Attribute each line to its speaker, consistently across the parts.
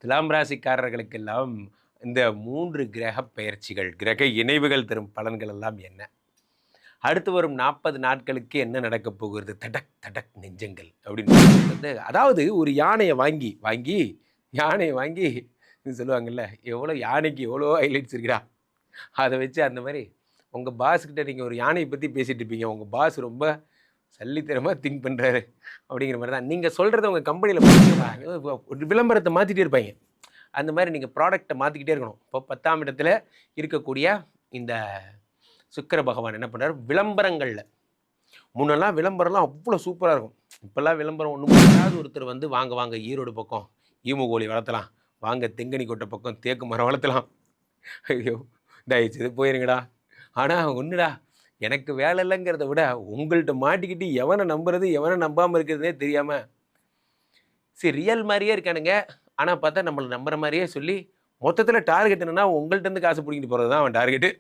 Speaker 1: துலாம் ராசிக்காரர்களுக்கெல்லாம் இந்த 3 கிரக பெயர்ச்சிகள், கிரக இணைவுகள் தரும் பலன்கள் எல்லாம் என்ன? அடுத்து வரும் 40 நாட்களுக்கு என்ன நடக்கப் போகிறது? தடக் தடக் நெஞ்சங்கள் அப்படின்னு வந்து அதாவது ஒரு யானைய வாங்கி சொல்லுவாங்கல்ல, எவ்வளோ யானைக்கு எவ்வளோ ஹைலைட்ஸ் இருக்குடா! அத வச்சு அந்த மாரி உங்க பாஸ் கிட்ட நீங்க ஒரு யானைய பத்தி பேசிட்டு இருப்பீங்க. உங்க பாஸ் ரொம்ப சல்லித்தனமா திங்க் பண்றாரு அப்படிங்கிற மாரி தான். நீங்க சொல்றத உங்க கம்பெனில ஒரு விளம்பரத்த மாத்திட்டே இருப்பாய்ங்க. அந்த மாரி நீங்க ப்ராடக்ட்ட மாத்திக்கிட்டே இருக்கணும். இப்போ 10ஆம் இடத்துல இருக்கக்கூடிய இந்த சுக்கிர பகவான் என்ன பண்றாரு, விளம்பரங்கள்ல முன்னெல்லாம் விளம்பரம்லாம் அவ்வளோ சூப்பரா இருக்கும். இப்பல்லாம் விளம்பரம் ஒண்ணும் யாராவது ஒருத்தர் வந்து வாங்க வாங்க ஈரோடு பக்கம் ஈமு கோழி வளர்த்தலாம். வாங்க தெங்கனி கோட்டை பக்கம் தேக்கு மரம் வளர்த்தலாம். ஐயோ! தயவுசெய்து போயிருங்கடா. ஆனா ஒண்ணுடா, எனக்கு வேலை இல்லங்கிறத விட உங்கள்ட்ட மாட்டிக்கிட்டு எவன நம்புறது, எவன நம்பாம இருக்கிறதுன்னே தெரியாம, சரி ரியல் மாரியே இருக்கானுங்க. ஆனா பார்த்தா நம்மள நம்புற மாரியே சொல்லி, மொத்தத்தில டார்கெட் என்னன்னா, உங்கள்ட்ட இருந்து காசு புடுங்கிட்டு போறது தான் அவன் டார்கெட்டு.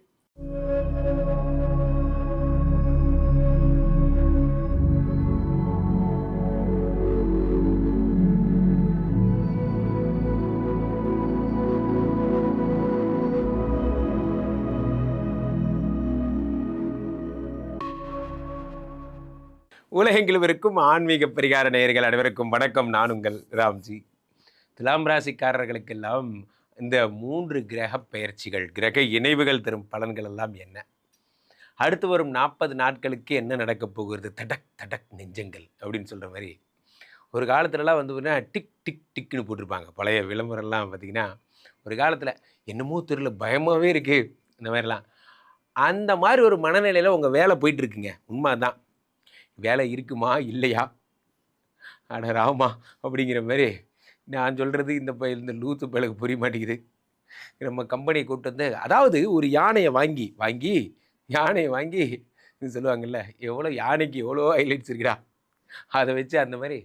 Speaker 1: உலகெங்கிலும் இருக்கும் ஆன்மீக பரிகார நேயர்கள் அனைவருக்கும் வணக்கம். நான் உங்கள் ராம்ஜி. துலாம் ராசிக்காரர்களுக்கெல்லாம் இந்த 3 கிரக பெயர்ச்சிகள், கிரக இணைவுகள் தரும் பலன்கள் எல்லாம் என்ன? அடுத்து வரும் 40 நாட்களுக்கு என்ன நடக்கப் போகிறது? தடக் தடக் நெஞ்சங்கள் அப்படின்னு சொல்ற மாரி. ஒரு காலத்துலலாம் வந்து பார்த்தீங்கன்னா, டிக் டிக் டிக்ன்னு போட்டிருப்பாங்க. பழைய விளம்பரம்லாம் பார்த்தீங்கன்னா, ஒரு காலத்தில என்னமோ தெரியல பயமாவே இருக்கு. இந்த மாரிலாம். அந்த மாரி ஒரு மனநிலையில உங்க வேலை போயிட்டு இருக்குங்க. உண்ம அதான். வேலை இருக்குமா? இல்லையா? அட ராமா! அப்படிங்கிற மாரி நான் சொல்றது இந்த லூசு பயலுக்கு புரிய மாட்டேங்குது. நம்ம கம்பெனிய கூட்டு வந்து அதாவது ஒரு யானைய வாங்கி சொல்லுவாங்கல்ல, எவ்வளோ யானைக்கு எவ்வளோ ஹைலைட்ஸ் இருக்குடா! அத வச்சு அந்த மாரி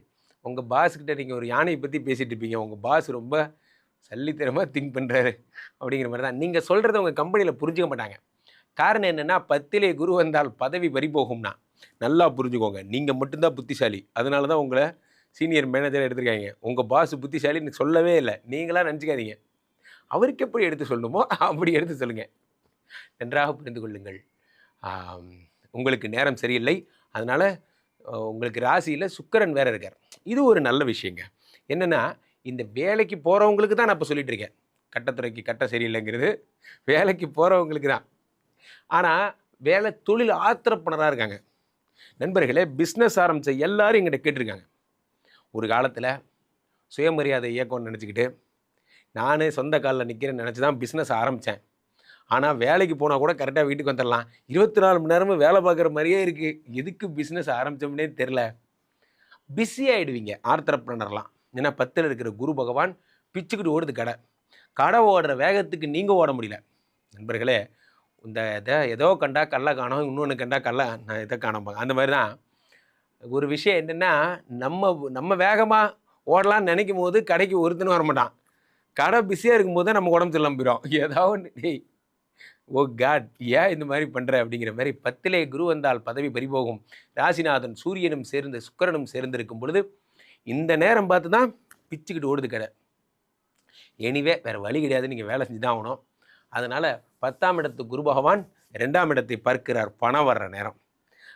Speaker 1: உங்க பாஸ் கிட்ட நீங்க ஒரு யானைய பத்தி பேசிட்டு இருப்பீங்க. உங்க பாஸ் ரொம்ப சல்லித்தனமா திங்க் பண்றாரு அப்படிங்கிற மாரி தான். நீங்க சொல்றத உங்க கம்பெனில புரிஞ்சுக்க மாட்டாங்க. காரணம் என்னன்னா, 10லே குரு வந்தால் பதவி பறிபோகும்னா. நல்லா புரிஞ்சுக்கோங்க. நீங்க மட்டும் தான் புத்திசாலி. அதனால தான் உங்கள சீனியர் மேனேஜரா எடுத்திருக்காய்ங்க. உங்க பாஸ் புத்திசாலின்னு சொல்லவே இல்ல. நீங்களா நெனச்சுக்காதீங்க. அவருக்கு எப்படி எடுத்து சொல்லணுமோ, அப்படி எடுத்து சொல்லுங்க. நன்றாக புரிந்து கொள்ளுங்கள். ஆம், உங்களுக்கு நேரம் சரியில்லை. அதனால உங்களுக்கு ராசியில சுக்கிரன் வேற இருக்கார். இது ஒரு நல்ல விஷயங்க. என்னன்னா, இந்த வேலைக்கு போறவங்களுக்கு தான் நான் இப்ப சொல்லிட்டு இருக்கேன். கட்டத்துறைக்கு கட்டம் சரியில்லைங்கிறது, வேலைக்கு போறவங்களுக்கு தான். ஆனா, தொழில் ஆத்திரப்பனரா இருக்காங்க. நண்பர்களே, பிசினஸ் ஆரம்பிச்ச எல்லாரும் என்கிட்ட கேட்டிருக்காங்க. ஒரு காலத்தில சுயமரியாதை இயக்கம்னு நெனச்சுக்கிட்டு, நானே சொந்த கால்ல நிக்கிறேன்னு நெனச்சு தான் பிசினஸ் ஆரம்பிச்சேன். ஆனா, வேலைக்கு போனா கூட கரெக்ட்டா வீட்டுக்கு வந்துரலாம். 24 மணி நேரமும் வேலை பார்க்குற மாரியே இருக்கு. எதுக்கு பிசினஸ் ஆரம்பிச்சோம்னே தெரியல. பிஸி ஆயிடுவீங்க ஆர்த்தரப்ரனர்லாம். ஏன்னா 10ல இருக்கிற குரு பகவான் பிச்சுக்கிட்டு ஓடுது கடை. கடை ஓடுற வேகத்துக்கு நீங்க ஓட முடியல. நண்பர்களே, இந்த ஏதோ கண்டா கல்ல காணோம், இன்னொன்னு கண்டா கல்ல இத காணோம்பாங்க. அந்த மாரி தான் ஒரு விஷயம் என்னன்னா, நம்ம நம்ம வேகமா ஓடலாம்னு நெனைக்கும்போது கடைக்கு ஒருத்தனும் வரமாட்டான். கடை பிஸியா இருக்கும்போது தான் நமக்கு உடம்பு சரியில்லாம போயிரும். ஏதாவது ஒண்ணு டேய் ஓ காட்! ஏன் இந்த மாரி பண்ற? அப்படிங்கிற மாரி 10லே குரு வந்தால் பதவி பறிபோகும். ராசிநாதன் சூரியனும் சேர்ந்து சுக்கிரனும் சேர்ந்திருக்கும் பொழுது, இந்த நேரம் பார்த்து தான் பிச்சுக்கிட்டு ஓடுது கடை. எனிவே வேற வழி கிடையாது. நீங்க வேலை செஞ்சு தான் ஆகணும். அதனால 10ஆம் இடத்து குரு பகவான் 2ஆம் இடத்தை பார்க்கிறார். பணம் வர்ற நேரம்.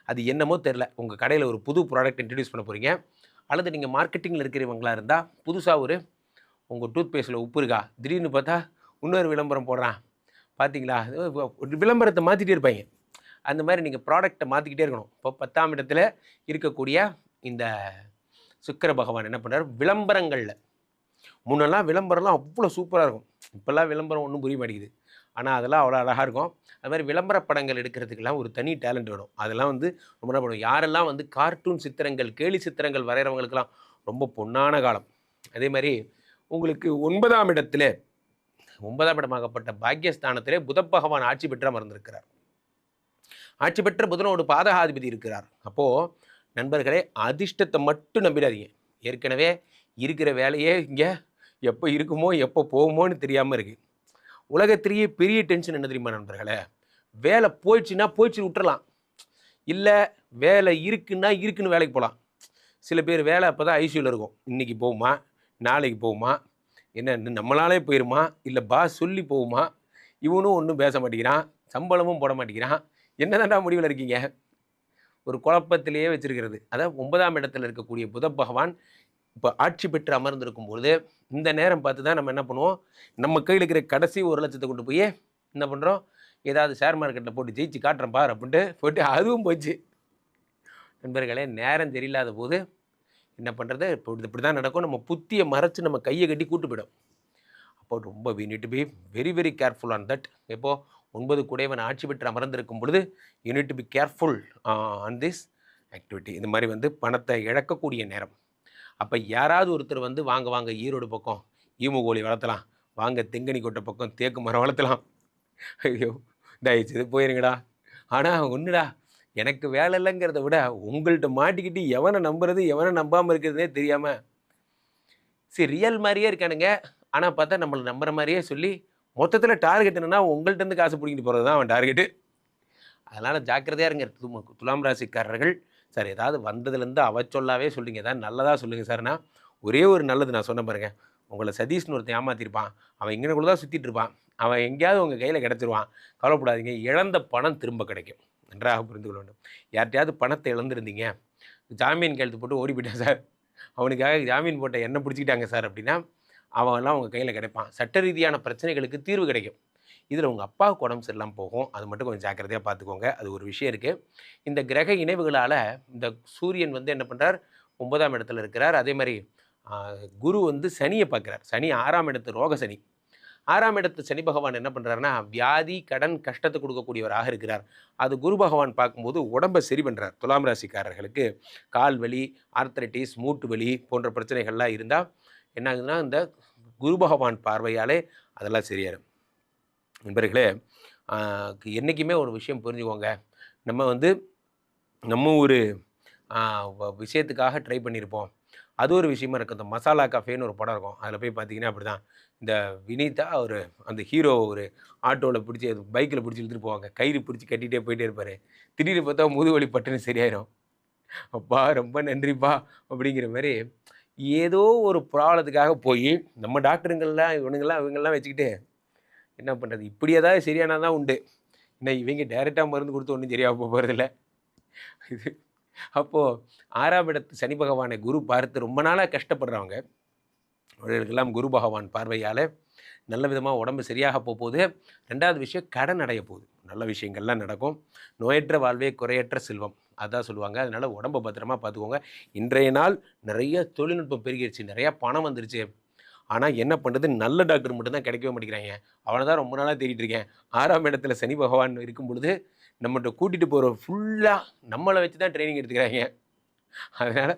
Speaker 1: அது என்னமோ தெரியல. உங்க கடையில ஒரு புது ப்ராடக்ட் இன்ட்ரோடியூஸ் பண்ண போறீங்க. அல்லது நீங்க மார்க்கெட்டிங்ல இருக்கிறவங்களா இருந்தா, புதுசா உங்க டூத் பேஸ்ட்ல உப்பு இருக்கா? திடீர்னு பார்த்தா இன்னொரு விளம்பரம் போடுறான். பார்த்தீங்களா? ஒரு விளம்பரத்த மாத்திட்டே இருப்பாய்ங்க. அந்த மாரி நீங்க ப்ராடக்ட்ட மாத்திக்கிட்டே இருக்கணும். இப்போ 10ஆம் இடத்துல இருக்கக்கூடிய இந்த சுக்கிர பகவான் என்ன பண்றாரு? விளம்பரங்கள்ல முன்னெல்லாம் விளம்பரம்லாம் அவ்வளோ சூப்பரா இருக்கும். இப்பல்லாம் விளம்பரம் ஒண்ணும் புரிய மாட்டேங்குது. ஆனா, அதெல்லாம் அவ்வளோ அழகா இருக்கும். அது மாரி விளம்பர படங்கள் எடுக்கிறதுக்கெல்லாம் ஒரு தனி டேலண்ட் வேணும். அதெல்லாம் வந்து ரொம்ப என்ன பண்ணுவோம், யாரெல்லாம் வந்து கார்ட்டூன் சித்திரங்கள், கேலி சித்திரங்கள் வரையறவங்களுக்கெல்லாம் ரொம்ப பொன்னான காலம். அதே மாரி உங்களுக்கு 9ஆம் இடத்திலே 9ஆம் இடமாகப்பட்ட பாக்கியஸ்தானத்திலே புதன் பகவான் ஆட்சி பெற்று அமர்ந்திருக்கிறார். ஆட்சி பெற்ற புதனோடு பாதகாதிபதி இருக்கிறார். அப்போ நண்பர்களே, அதிர்ஷ்டத்த மட்டும் நம்பிடாதீங்க. ஏற்கனவே இருக்கிற வேலையே இங்க எப்போ இருக்குமோ, எப்போ போகுமோன்னு தெரியாம இருக்கு. உலகத்திலேயே பெரிய டென்ஷன் என்ன தெரியுமா நண்பர்களே? வேலை போயிடுச்சுன்னா போயிடுச்சுன்னு விட்டுறலாம். இல்ல வேலை இருக்குன்னா இருக்குன்னு வேலைக்கு போலாம். சில பேர் வேலை அப்பதான் ஐசியூல இருக்கும். இன்னைக்கு போகுமா? நாளைக்கு போகுமா? என்ன நம்மளாலே போயிருமா, இல்லை பாஸ் சொல்லி போகுமா? இவனும் ஒன்றும் பேச மாட்டேங்கிறான், சம்பளமும் போட மாட்டேங்கிறான். என்னதான்டா முடிவில் இருக்கீங்க? ஒரு குழப்பத்திலேயே வச்சிருக்கிறது. அதாவது 9ஆம் இடத்துல இருக்கக்கூடிய புத பகவான் இப்போ ஆட்சி பெற்று அமர்ந்திருக்கும் பொழுது இந்த நேரம் பார்த்து தான் நம்ம என்ன பண்ணுவோம், நம்ம கையில் இருக்கிற கடைசி 1,00,000 கொண்டு போய் என்ன பண்ணுறோம், ஏதாவது ஷேர் மார்க்கெட்டில் போட்டு ஜெயிச்சு காட்டுறேன் பார் அப்படின்ட்டு போட்டு அதுவும் போச்சு. நண்பர்களே, நேரம் சரியில்லாத போது என்ன பண்ணுறது, இப்போ இப்படி தான் நடக்கும். நம்ம புத்தியை மறைச்சு நம்ம கையை கட்டி கூட்டு போயிடும். அப்போ ரொம்ப we need to be very very careful on that. எப்போ 9 குடையவன் ஆட்சி பெற்று அமர்ந்திருக்கும் பொழுது you need to be careful on this activity. இந்த மாதிரி வந்து பணத்தை இழக்கக்கூடிய நேரம். அப்போ யாராவது ஒருத்தர் வந்து வாங்க வாங்க ஈரோடு பக்கம் ஈமு கோழி வளர்த்தலாம், வாங்க தெங்கனி கொட்டை பக்கம் தேக்கு மரம் வளர்த்தலாம், ஐயோ தயவுசெய்து போயிருங்கடா. ஆனால் ஒன்றுடா, எனக்கு வேலை இல்லைங்கிறத விட உங்கள்கிட்ட மாட்டிக்கிட்டு எவனை நம்புறது எவனை நம்பாமல் இருக்கிறதுனே தெரியாமல் சரி ரியல் மாதிரியே இருக்கானுங்க. ஆனால் பார்த்தா நம்மளை நம்புற மாதிரியே சொல்லி மொத்தத்தில் டார்கெட் என்னென்னா உங்கள்கிட்டருந்து காசு பிடிக்கிட்டு போகிறது தான் அவன் டார்கெட்டு. அதனால் ஜாக்கிரதையாக இருங்க துலாம் ராசிக்காரர்கள். சார் ஏதாவது வந்ததுலேருந்து சொல்லாவே சொல்லுங்க, ஏதாவது நல்லதாக சொல்லுங்கள் சார்னா, ஒரே ஒரு நல்லது நான் சொன்ன பாருங்க, உங்களை சதீஷ்னு ஒருத்தன் ஏமாற்றிருப்பான், அவன் இங்கனக்குள்ள தான் சுற்றிட்டு இருப்பான், அவன் எங்கேயாவது உங்கள் கையில் கிடச்சிருவான், கவலைப்படாதீங்க, இழந்த பணம் திரும்ப கிடைக்கும். நன்றாக புரிந்து கொள்ள வேண்டும். யார்கிட்டையாவது பணத்தை இழந்துருந்தீங்க, ஜாமீன் கையெழுத்து போட்டு ஓடி போயிட்டான் சார், அவனுக்காக ஜாமீன் போட்ட என்ன பிடிச்சிக்கிட்டாங்க சார் அப்படின்னா, அவன்லாம் உங்கள் கையில் கிடைப்பான். சட்ட ரீதியான பிரச்சனைகளுக்கு தீர்வு கிடைக்கும். இதில் உங்கள் அப்பாவுக்கு உடம்பு சரியில்லாமல் போகும், அது மட்டும் கொஞ்சம் ஜாக்கிரதையாக பார்த்துக்கோங்க. அது ஒரு விஷயம் இருக்குது. இந்த கிரக இணைவுகளால் இந்த சூரியன் வந்து என்ன பண்ணுறார், 9ஆம் இடத்துல இருக்கிறார். அதே மாதிரி குரு வந்து சனியை பார்க்குறார். சனி 6ஆம் இடத்து ரோக சனி. 6ஆம் இடத்து சனி பகவான் என்ன பண்ணுறாருன்னா வியாதி கடன் கஷ்டத்தை கொடுக்கக்கூடியவராக இருக்கிறார். அது குரு பகவான் பார்க்கும்போது உடம்பை சரி பண்ணுறார். துலாம் ராசிக்காரர்களுக்கு கால் வலி, ஆர்த்தரைட்டிஸ், மூட்டு வலி போன்ற பிரச்சனைகள்லாம் இருந்தால் என்ன ஆகுதுன்னா இந்த குரு பகவான் பார்வையாலே அதெல்லாம் சரியாயிடும். நண்பர்களே, என்றைக்குமே ஒரு விஷயம் புரிஞ்சுக்கோங்க, நம்ம வந்து நம்ம ஒரு விஷயத்துக்காக ட்ரை பண்ணியிருப்போம். அது ஒரு விஷயமா இருக்கும். இந்த மசாலா கஃபேன்னு ஒரு படம் இருக்கும், அதில் போய் பார்த்தீங்கன்னா அப்படி தான் இந்த வினீதா ஒரு அந்த ஹீரோ ஒரு ஆட்டோவில் பிடிச்சி பைக்கில் பிடிச்சி இழுத்துட்டு போவாங்க, கயிறு பிடிச்சி கட்டிகிட்டே போயிட்டே இருப்பார். திடீர்னு பார்த்தா முதுவலி பட்டுன்னு சரியாயிடும். அப்பா ரொம்ப நன்றிப்பா அப்படிங்கிற மாதிரி ஏதோ ஒரு ப்ராப்ளத்துக்காக போய் நம்ம டாக்டருங்கள்லாம் இவங்கெல்லாம் வச்சுக்கிட்டு என்ன பண்ணுறது, இப்படி ஏதாவது சரியானால் தான் உண்டு. ஏன்னா இவங்க டைரெக்டாக மருந்து கொடுத்து ஒன்றும் சரியாக போகிறதில்ல. இது அப்போது 6ஆம் இடத்து சனி பகவானை குரு பார்த்து ரொம்ப நாளாக கஷ்டப்படுறவங்க அவர்களுக்கெல்லாம் குரு பகவான் பார்வையால் நல்ல விதமாக உடம்பு சரியாக போகுது. 2வது விஷயம், கடன் அடைய போகுது. நல்ல விஷயங்கள்லாம் நடக்கும். நோயற்ற வாழ்வே குறையற்ற செல்வம், அதான் சொல்லுவாங்க. அதனால் உடம்பை பத்திரமா பார்த்துக்கோங்க. இன்றைய நாள் நிறைய தொழில்நுட்பம் பெருகிடுச்சு, நிறையா பணம் வந்துருச்சு. ஆனால் என்ன பண்ணுறது, நல்ல டாக்டர் மட்டும்தான் கிடைக்கவே மாட்டேங்கிறாங்க. அவனை தான் ரொம்ப நாளாக தேடிட்டு இருக்கேன். 6ஆம் இடத்துல சனி பகவான் இருக்கும் பொழுது நம்மகிட்ட கூட்டிகிட்டு போகிற ஃபுல்லாக நம்மளை வச்சு தான் ட்ரைனிங் எடுத்துக்கிறாங்க. அதனால்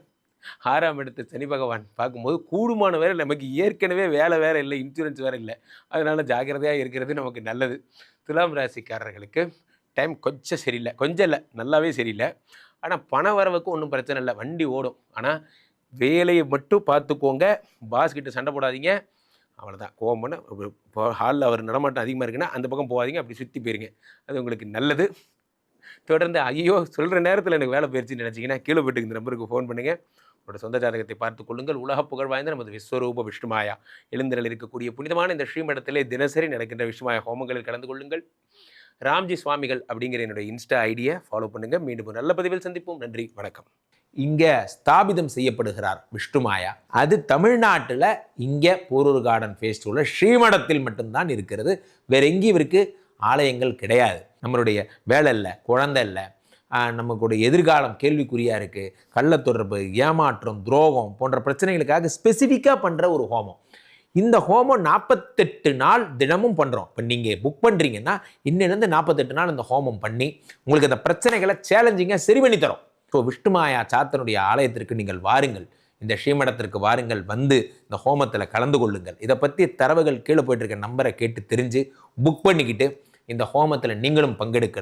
Speaker 1: 6ஆம் இடத்து சனி பகவான் பார்க்கும்போது கூடுமான வேலை நமக்கு ஏற்கனவே வேலை வேறு இல்லை, இன்சூரன்ஸ் வேறு இல்லை. அதனால் ஜாக்கிரதையாக இருக்கிறது நமக்கு நல்லது. துலாம் ராசிக்காரர்களுக்கு டைம் கொஞ்சம் சரியில்லை, கொஞ்சம் இல்லை நல்லாவே சரியில்லை. ஆனால் பண வரவுக்கு ஒன்றும் பிரச்சனை இல்லை, வண்டி ஓடும். ஆனால் வேலையை மட்டும் பார்த்துக்கோங்க, பாஸ்கிட்ட சண்டை போடாதீங்க, அவ்வளோதான். கோவம் பண்ண இப்போ ஹாலில் அவர் நடமாட்டம் அதிகமாக இருக்குன்னா அந்த பக்கம் போகாதீங்க, அப்படி சுற்றி போயிருங்க, அது உங்களுக்கு நல்லது. தொடர்ந்து ஐயோ சொல்கிற நேரத்தில் எனக்கு வேலை போயிடுச்சுன்னு நினச்சிங்கன்னா கீழே போய்ட்டு இந்த நம்பருக்கு ஃபோன் பண்ணுங்கள். உங்களோட சொந்த ஜாதகத்தை பார்த்துக் கொள்ளுங்கள். உலக புகழ் வாய்ந்த நமது விஸ்வரூப விஷ்ணுமாயா எழுந்தரில் இருக்கக்கூடிய புனிதமான இந்த ஸ்ரீமடத்திலே தினசரி நடக்கின்ற விஷ்ணுமாயா ஹோமங்களில் கலந்து கொள்ளுங்கள். ராம்ஜி சுவாமிகள் அப்படிங்கிற என்னுடைய இன்ஸ்டா ஐடியை ஃபாலோ பண்ணுங்கள். மீண்டும் ஒரு நல்ல பதிவில் சந்திப்போம். நன்றி, வணக்கம்.
Speaker 2: இங்கே ஸ்தாபிதம் செய்யப்படுகிறார் விஷ்ணுமாயா. அது தமிழ்நாட்டில் இங்கே போரூர் கார்டன் ஃபேஸ்டிவலில் ஸ்ரீமடத்தில் மட்டும்தான் இருக்கிறது. வேற எங்கேயும் இவருக்கு ஆலயங்கள் கிடையாது. நம்மளுடைய வேலை இல்லை, குழந்தை இல்லை, நமக்குடைய எதிர்காலம் கேள்விக்குறியாக இருக்குது, கள்ளத்தொடர்பு, ஏமாற்றம், துரோகம் போன்ற பிரச்சனைகளுக்காக ஸ்பெசிஃபிக்காக பண்ணுற ஒரு ஹோமம். இந்த ஹோமம் 48 நாள் தினமும் பண்ணுறோம். இப்போ நீங்கள் புக் பண்ணுறீங்கன்னா இன்னிலேருந்து 48 நாள் இந்த ஹோமம் பண்ணி உங்களுக்கு அந்த பிரச்சனைகளை சேலஞ்சிங்காக சரி பண்ணி தரோம். ஸோ விஷ்ணுமாயா சாத்தனுடைய ஆலயத்திற்கு நீங்கள் வாருங்கள், இந்த ஸ்ரீமடத்திற்கு வாருங்கள், வந்து இந்த ஹோமத்தில் கலந்து கொள்ளுங்கள். இதை பற்றி தரவுகள் கீழே போயிட்டு இருக்க நம்பரை கேட்டு தெரிஞ்சு புக் பண்ணிக்கிட்டு இந்த ஹோமத்தில் நீங்களும் பங்கெடுக்கலாம்.